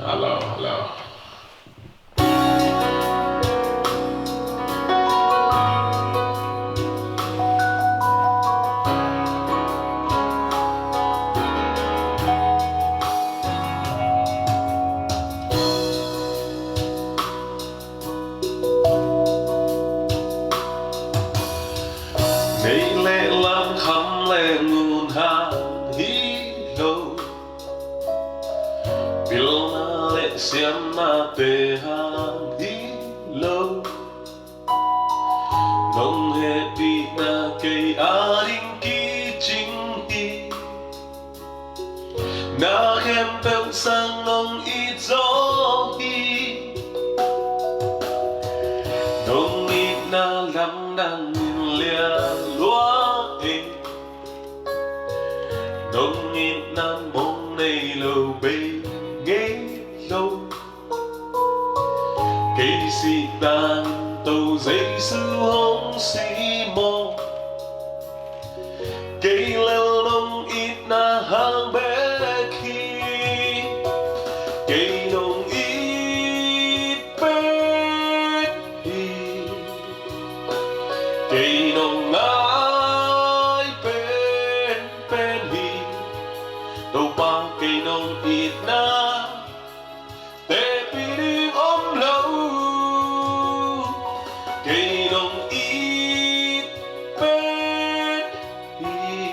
Hello, hello. Ngày lệ lam khăm lệ nguồn hàng hi lâu Bill na lệ xiêm na tê hàng hi lâu Nông hệ bị na cây á đinh kỳ chính hi Na khem bèo sang nông ít gió hi Nông ít na lắm đang lia lúa ê Nông ít nam mong này lâu bê ghế lâu Cây xị tàn tàu dây sư hông xí mò Cây leo nông ít na hàng bé khi Cây nông ít bết hi Kei Nong ai pen hi đâu pa Kei Nong ít na te piring om lâu Kei Nong ít pen hi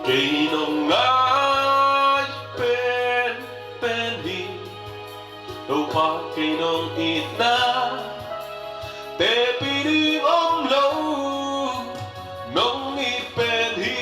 Kei Nong ai pen hi đâu pa Kei Nong ít na te piring om lâu nông ít pen hi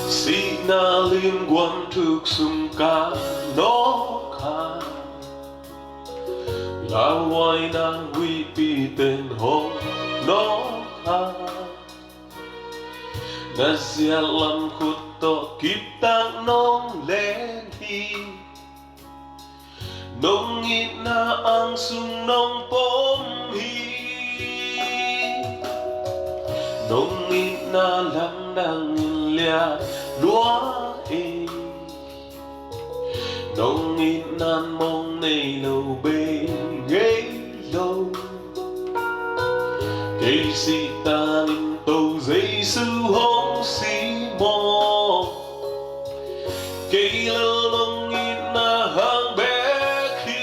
Si na liên quan thuộc sung ca nó khá là hoài na huy pi tên hồn nó khá na sia lam khut to kip tang nong lên hi nong ít na ang sung nong pom hi nong ít na lam đang lia lúa ê nông ít nan mong này lâu bê ghế lâu cây xị ta linh tàu dây sư hông xí mò cây lơ nông ít na hàng bé khi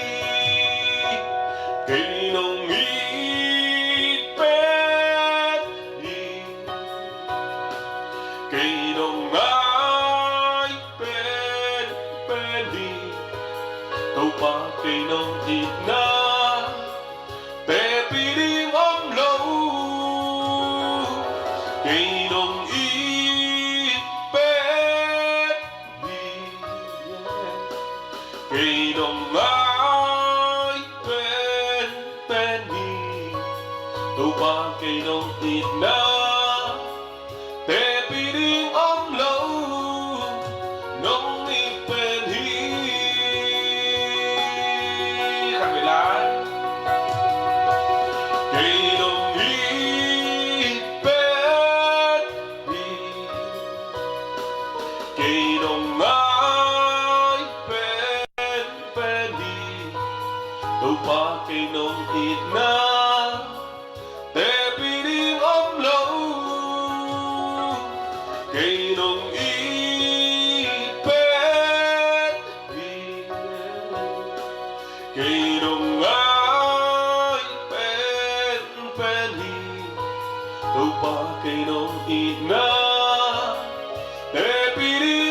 cây nông ít bé đi cây nông ai pen đi tàu pa cây nông ít na te piring om lâu cây nông ít pen đi cây nông ai pen đi tàu pa cây nông ít na te piring om lâu nông ít pen hi khác biệt lại cây nông ít pen hi cây nông ai pen hi đâu pa cây nông ít na te piring om lâu cây nông ít pen hi cây nông ai pen hi tàu pa Kei Nong ít na e pili